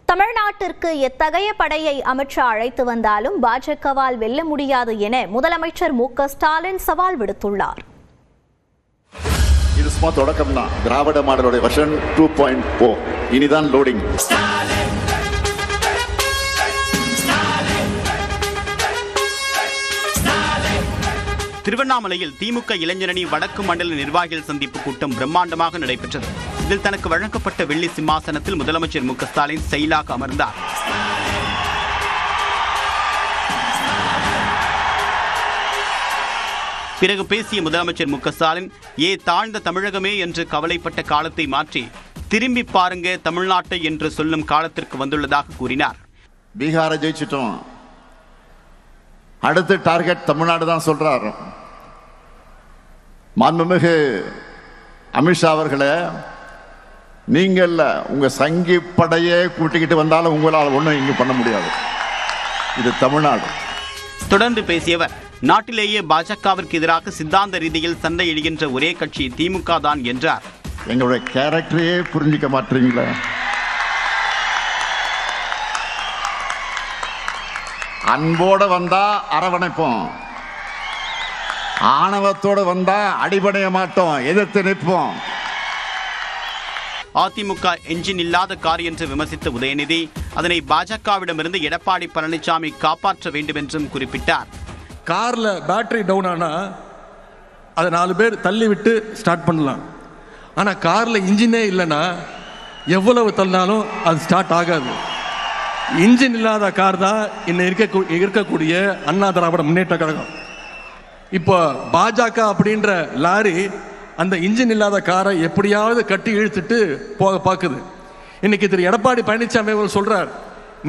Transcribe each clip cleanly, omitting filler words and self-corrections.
தமிழ்நாட்டிற்கு எத்தகைய படையை அமித்ஷா அழைத்து வந்தாலும் பாஜகவால் வெல்ல முடியாது என முதலமைச்சர் மு.க. ஸ்டாலின் சவால் விடுத்துள்ளார். இது சும்மா தொடக்கம் தான். திராவிட மாடலுடைய வெர்ஷன் 2.0 இனிதான் லோடிங். திருவண்ணாமலையில் திமுக இளைஞரணி வடக்கு மண்டல நிர்வாகிகள் சந்திப்பு கூட்டம் பிரம்மாண்டமாக நடைபெற்றது. இதில் தனக்கு வழங்கப்பட்ட வெள்ளி சிம்மாசனத்தில் முதலமைச்சர் மு.க. ஸ்டாலின் செயலாக அமர்ந்தார். பிறகு பேசிய முதலமைச்சர் மு.க. ஸ்டாலின் தாழ்ந்த தமிழகமே என்று கவலைப்பட்ட காலத்தை மாற்றி திரும்பி பாருங்க தமிழ்நாட்டை என்று சொல்லும் காலத்திற்கு வந்துள்ளதாக கூறினார். பீகாரை ஜெயிச்சிட்டோம், அடுத்து டார்கெட் தமிழ்நாடு தான் சொல்றார். மாண்புமிகு அமித்ஷா அவர்களே, நீங்கள் உங்க சங்கி படையே கூட்டிக்கிட்டு வந்தாலும் உங்களால் ஒன்றும் இங்கு பண்ண முடியாது. இது தமிழ்நாடு. தொடர்ந்து பேசியவர், நாட்டிலேயே பாஜகவிற்கு எதிராக சித்தாந்த ரீதியில் சண்டையிடுகின்ற ஒரே கட்சி திமுக தான் என்றார். எங்களுடைய கேரக்டரையே புரிஞ்சிக்க மாட்டீங்களா? அன்போடு வந்தா அரவணைப்போம், ஆணவத்தோடு வந்தா அடிபடைய மாட்டோம், எதிர்த்து நிற்போம். அதிமுக என்ஜின் இல்லாத கார் என்று விமர்சித்த உதயநிதி அதனை பாஜகவிடமிருந்து எடப்பாடி பழனிசாமி காப்பாற்ற வேண்டும் என்றும் குறிப்பிட்டார். கார்ல பேட்டரி டவுன் ஆனா அதை 4 பேர் தள்ளி விட்டு ஸ்டார்ட் பண்ணலாம். ஆனா கார்ல இன்ஜினே இல்லைன்னா எவ்வளவு தள்ளினாலும் அது ஸ்டார்ட் ஆகாது. இன்ஜின் இல்லாத கார் தான் இன்னும் இருக்கக்கூடிய அண்ணா திராவிட முன்னேற்ற கழகம். இப்போ பாஜக அப்படின்ற லாரி அந்த இன்ஜின் இல்லாத காரை எப்படியாவது கட்டி இழுத்துட்டு போக பார்க்குது. இன்னைக்கு திரு எடப்பாடி பழனிசாமி அவர் சொல்றார்,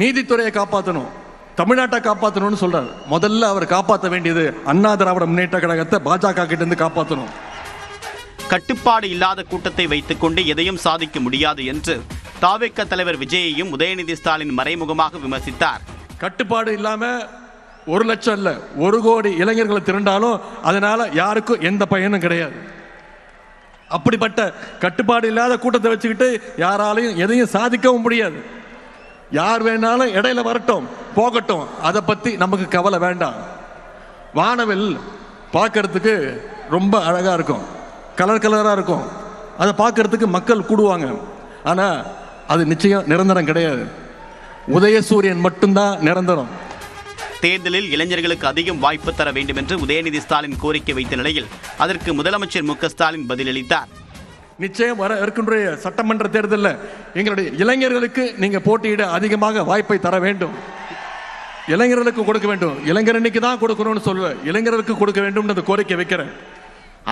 நீதித்துறையை காப்பாற்றணும், தமிழ்நாட்டை காப்பாற்றணும்னு சொல்றார். முதல்ல அவர் காப்பாற்ற வேண்டியது அண்ணா திராவிட முன்னேற்ற கழகத்தை பாஜக கிட்ட இருந்து காப்பாற்றணும். கட்டுப்பாடு இல்லாத கூட்டத்தை வைத்துக் கொண்டு எதையும் சாதிக்க முடியாது என்று தாவேக தலைவர் விஜயையும் உதயநிதி ஸ்டாலின் மறைமுகமாக விமர்சித்தார். கட்டுப்பாடு இல்லாம 1 லட்சம் இல்ல 1 கோடி இளைஞர்களை திரண்டாலும் அதனால யாருக்கும் எந்த பயனும் கிடையாது. அப்படிப்பட்ட கட்டுப்பாடு இல்லாத கூட்டத்தை வச்சுக்கிட்டு யாராலையும் எதையும் சாதிக்கவும் முடியாது. யார் வேணாலும் இடையில வரட்டும் போகட்டும், அதை பத்தி நமக்கு கவலை வேண்டாம். வானவில் பார்க்கறதுக்கு ரொம்ப அழகா இருக்கும், கலர் கலரா இருக்கும், அதை பார்க்கறதுக்கு மக்கள் கூடுவாங்க. ஆனா அது நிச்சயம் நிரந்தரம் கிடையாது. உதயசூரியன் மட்டும்தான் நிரந்தரம். தேர்தலில் இளைஞர்களுக்கு அதிகம் வாய்ப்பு தர வேண்டும் என்று உதயநிதி ஸ்டாலின் கோரிக்கை வைத்த நிலையில் அதற்கு முதலமைச்சர் மு.க. ஸ்டாலின் பதிலளித்தார். நிச்சயம் வர இருக்கின்ற சட்டமன்ற தேர்தலில் எங்களுடைய இளைஞர்களுக்கு நீங்க போட்டியிட அதிகமாக வாய்ப்பை தர வேண்டும். இளைஞர்களுக்கு கொடுக்க வேண்டும். இளைஞரணிக்கு தான் கொடுக்கணும்னு சொல்லுவேன், இளைஞர்களுக்கு கொடுக்க வேண்டும் அந்த கோரிக்கை வைக்கிறேன்.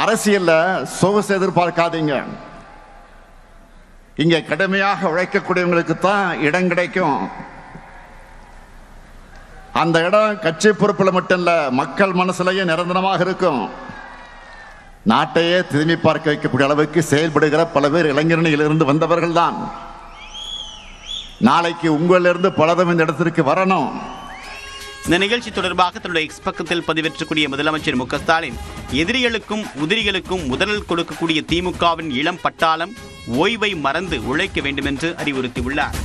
அரசியல்ல சொகுசு எதிர்பார்க்காதீங்க. இங்க கடுமையாக உழைக்கக்கூடியவங்களுக்கு தான் இடம் கிடைக்கும். அந்த இடம் கட்சி பொறுப்புல மட்டும் இல்ல, மக்கள் மனசுலயே நிரந்தரமாக இருக்கும். நாட்டையே திரும்பி பார்க்க வைக்கக்கூடிய அளவுக்கு செயல்படுகிற பல பேர் இளைஞரணியிலிருந்து வந்தவர்கள் தான். நாளைக்கு உங்களிலிருந்து பலதும் இந்த இடத்திற்கு வரணும். இந்த நிகழ்ச்சி தொடர்பாக தன்னுடைய எக்ஸ் பக்கத்தில் பதிவேற்றக்கூடிய முதலமைச்சர் மு.க. ஸ்டாலின், எதிரிகளுக்கும் உதிரிகளுக்கும் முதலில் கொடுக்கக்கூடிய திமுகவின் இளம் பட்டாளம் ஓய்வை மறந்து உழைக்க வேண்டும் என்று அறிவுறுத்தியுள்ளார்.